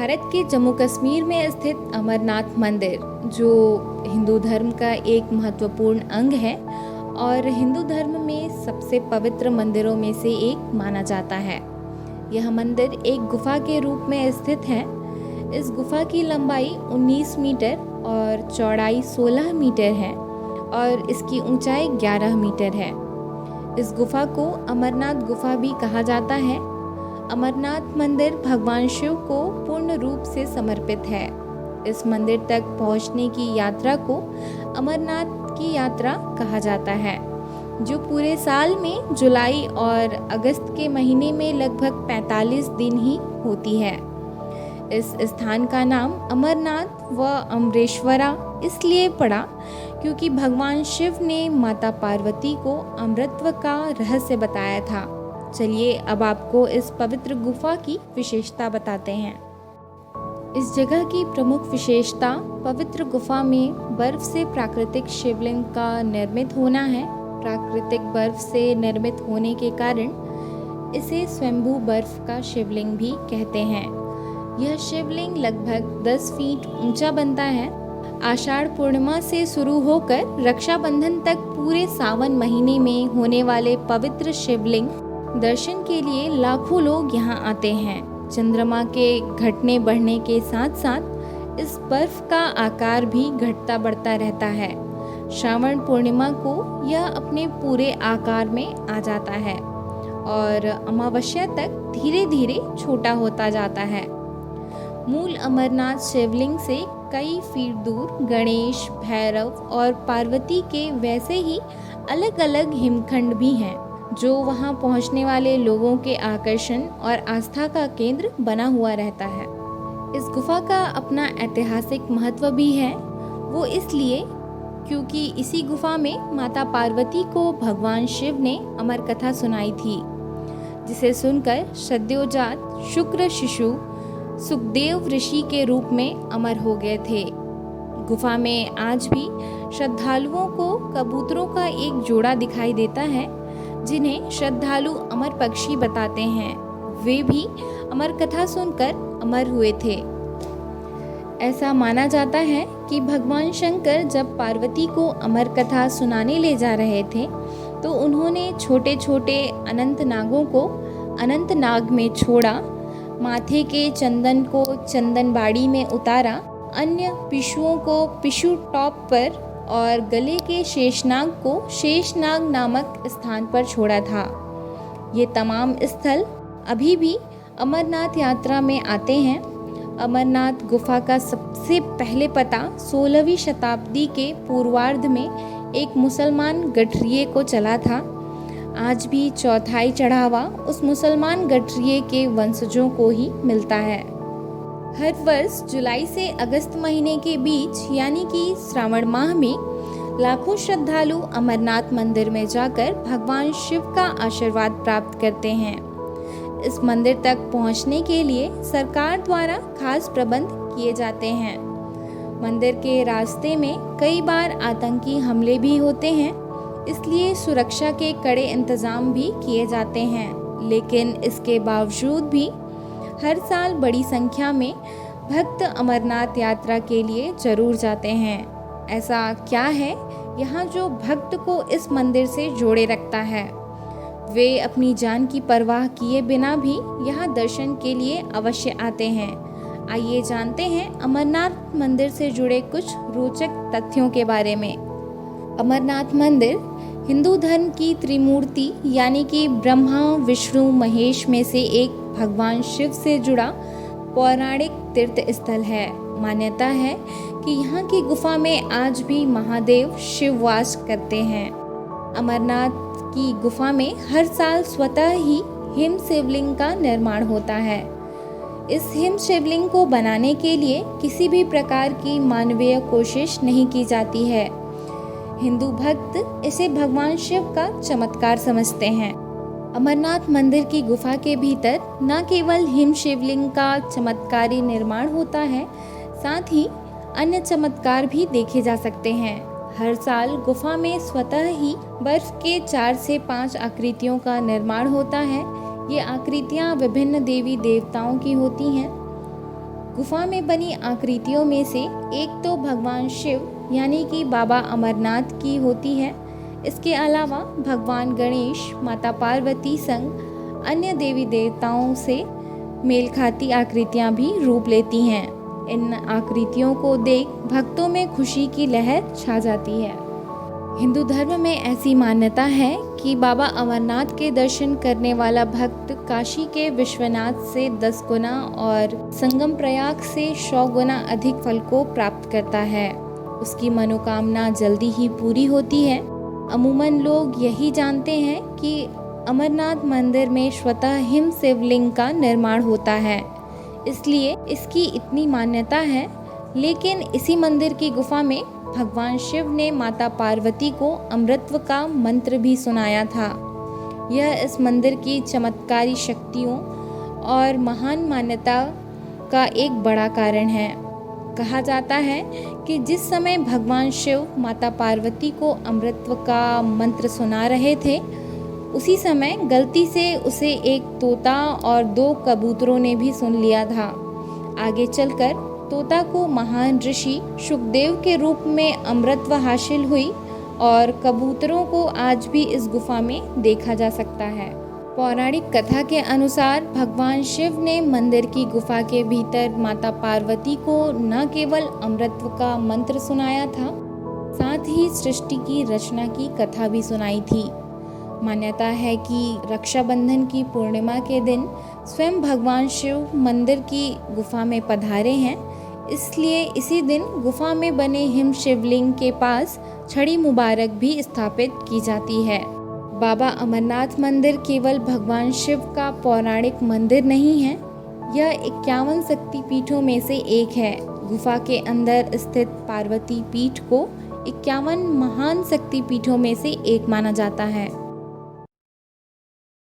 भारत के जम्मू कश्मीर में स्थित अमरनाथ मंदिर, जो हिंदू धर्म का एक महत्वपूर्ण अंग है और हिंदू धर्म में सबसे पवित्र मंदिरों में से एक माना जाता है। यह मंदिर एक गुफा के रूप में स्थित है। इस गुफा की लंबाई 19 मीटर और चौड़ाई 16 मीटर है और इसकी ऊंचाई 11 मीटर है। इस गुफा को अमरनाथ गुफा भी कहा जाता है। अमरनाथ मंदिर भगवान शिव को पूर्ण रूप से समर्पित है। इस मंदिर तक पहुंचने की यात्रा को अमरनाथ की यात्रा कहा जाता है, जो पूरे साल में जुलाई और अगस्त के महीने में लगभग 45 दिन ही होती है। इस स्थान का नाम अमरनाथ व अमरेश्वरा इसलिए पड़ा क्योंकि भगवान शिव ने माता पार्वती को अमृतत्व का रहस्य बताया था। चलिए अब आपको इस पवित्र गुफा की विशेषता बताते हैं। इस जगह की प्रमुख विशेषता पवित्र गुफा में बर्फ से प्राकृतिक शिवलिंग का निर्मित होना है। प्राकृतिक बर्फ से निर्मित होने के कारण इसे स्वयंभू बर्फ का शिवलिंग भी कहते हैं। यह शिवलिंग लगभग 10 फीट ऊंचा बनता है। आषाढ़ पूर्णिमा से शुरू होकर रक्षाबंधन तक पूरे सावन महीने में होने वाले पवित्र शिवलिंग दर्शन के लिए लाखों लोग यहाँ आते हैं। चंद्रमा के घटने बढ़ने के साथ साथ इस बर्फ का आकार भी घटता बढ़ता रहता है। श्रावण पूर्णिमा को यह अपने पूरे आकार में आ जाता है और अमावस्या तक धीरे धीरे छोटा होता जाता है। मूल अमरनाथ शिवलिंग से कई फीट दूर गणेश, भैरव और पार्वती के वैसे ही अलग अलग हिमखंड भी हैं, जो वहां पहुंचने वाले लोगों के आकर्षण और आस्था का केंद्र बना हुआ रहता है। इस गुफा का अपना ऐतिहासिक महत्व भी है। वो इसलिए क्योंकि इसी गुफा में माता पार्वती को भगवान शिव ने अमर कथा सुनाई थी, जिसे सुनकर सद्योजात शुक्र शिशु सुखदेव ऋषि के रूप में अमर हो गए थे। गुफा में आज भी श्रद्धालुओं को कबूतरों का एक जोड़ा दिखाई देता है, जिन्हें श्रद्धालु अमर पक्षी बताते हैं। वे भी अमर कथा सुनकर अमर हुए थे। ऐसा माना जाता है कि भगवान शंकर जब पार्वती को अमर कथा सुनाने ले जा रहे थे, तो उन्होंने छोटे छोटे अनंत नागों को अनंत नाग में छोड़ा, माथे के चंदन को चंदनबाड़ी में उतारा, अन्य पिशुओं को पिशु टॉप पर और गले के शेषनाग को शेषनाग नामक स्थान पर छोड़ा था। ये तमाम स्थल अभी भी अमरनाथ यात्रा में आते हैं। अमरनाथ गुफा का सबसे पहले पता 16वीं शताब्दी के पूर्वार्ध में एक मुसलमान गठरिये को चला था। आज भी चौथाई चढ़ावा उस मुसलमान गठरिये के वंशजों को ही मिलता है। हर वर्ष जुलाई से अगस्त महीने के बीच यानी कि श्रावण माह में लाखों श्रद्धालु अमरनाथ मंदिर में जाकर भगवान शिव का आशीर्वाद प्राप्त करते हैं। इस मंदिर तक पहुंचने के लिए सरकार द्वारा खास प्रबंध किए जाते हैं। मंदिर के रास्ते में कई बार आतंकी हमले भी होते हैं, इसलिए सुरक्षा के कड़े इंतजाम भी किए जाते हैं। लेकिन इसके बावजूद भी हर साल बड़ी संख्या में भक्त अमरनाथ यात्रा के लिए जरूर जाते हैं। ऐसा क्या है यहाँ जो भक्त को इस मंदिर से जोड़े रखता है? वे अपनी जान की परवाह किए बिना भी यहाँ दर्शन के लिए अवश्य आते हैं। आइए जानते हैं अमरनाथ मंदिर से जुड़े कुछ रोचक तथ्यों के बारे में। अमरनाथ मंदिर हिंदू धर्म की त्रिमूर्ति यानी कि ब्रह्मा, विष्णु, महेश में से एक भगवान शिव से जुड़ा पौराणिक तीर्थ स्थल है। मान्यता है कि यहाँ की गुफा में आज भी महादेव शिव वास करते हैं। अमरनाथ की गुफा में हर साल स्वतः ही हिम शिवलिंग का निर्माण होता है। इस हिम शिवलिंग को बनाने के लिए किसी भी प्रकार की मानवीय कोशिश नहीं की जाती है। हिंदू भक्त इसे भगवान शिव का चमत्कार समझते हैं। अमरनाथ मंदिर की गुफा के भीतर न केवल हिम शिवलिंग का चमत्कारी निर्माण होता है, साथ ही अन्य चमत्कार भी देखे जा सकते हैं। हर साल गुफा में स्वतः ही बर्फ के 4 से 5 आकृतियों का निर्माण होता है। ये आकृतियाँ विभिन्न देवी देवताओं की होती हैं। गुफा में बनी आकृतियों में से एक तो भगवान शिव यानी कि बाबा अमरनाथ की होती है। इसके अलावा भगवान गणेश, माता पार्वती संग अन्य देवी देवताओं से मेल खाती आकृतियां भी रूप लेती हैं। इन आकृतियों को देख भक्तों में खुशी की लहर छा जाती है। हिंदू धर्म में ऐसी मान्यता है कि बाबा अमरनाथ के दर्शन करने वाला भक्त काशी के विश्वनाथ से 10 गुना और संगम प्रयाग से 100 गुना अधिक फल को प्राप्त करता है। उसकी मनोकामना जल्दी ही पूरी होती है। अमूमन लोग यही जानते हैं कि अमरनाथ मंदिर में स्वतः हिम शिवलिंग का निर्माण होता है, इसलिए इसकी इतनी मान्यता है। लेकिन इसी मंदिर की गुफा में भगवान शिव ने माता पार्वती को अमृतत्व का मंत्र भी सुनाया था। यह इस मंदिर की चमत्कारी शक्तियों और महान मान्यता का एक बड़ा कारण है। कहा जाता है कि जिस समय भगवान शिव माता पार्वती को अमृतत्व का मंत्र सुना रहे थे, उसी समय गलती से उसे एक तोता और 2 कबूतरों ने भी सुन लिया था। आगे चलकर तोता को महान ऋषि शुकदेव के रूप में अमृतत्व हासिल हुई और कबूतरों को आज भी इस गुफा में देखा जा सकता है। पौराणिक कथा के अनुसार भगवान शिव ने मंदिर की गुफा के भीतर माता पार्वती को न केवल अमृतत्व का मंत्र सुनाया था, साथ ही सृष्टि की रचना की कथा भी सुनाई थी। मान्यता है कि रक्षाबंधन की पूर्णिमा के दिन स्वयं भगवान शिव मंदिर की गुफा में पधारे हैं, इसलिए इसी दिन गुफा में बने हिम शिवलिंग के पास छड़ी मुबारक भी स्थापित की जाती है। बाबा अमरनाथ मंदिर केवल भगवान शिव का पौराणिक मंदिर नहीं है, यह 51 शक्तिपीठों में से एक है। गुफा के अंदर स्थित पार्वती पीठ को 51 महान शक्तिपीठों में से एक माना जाता है।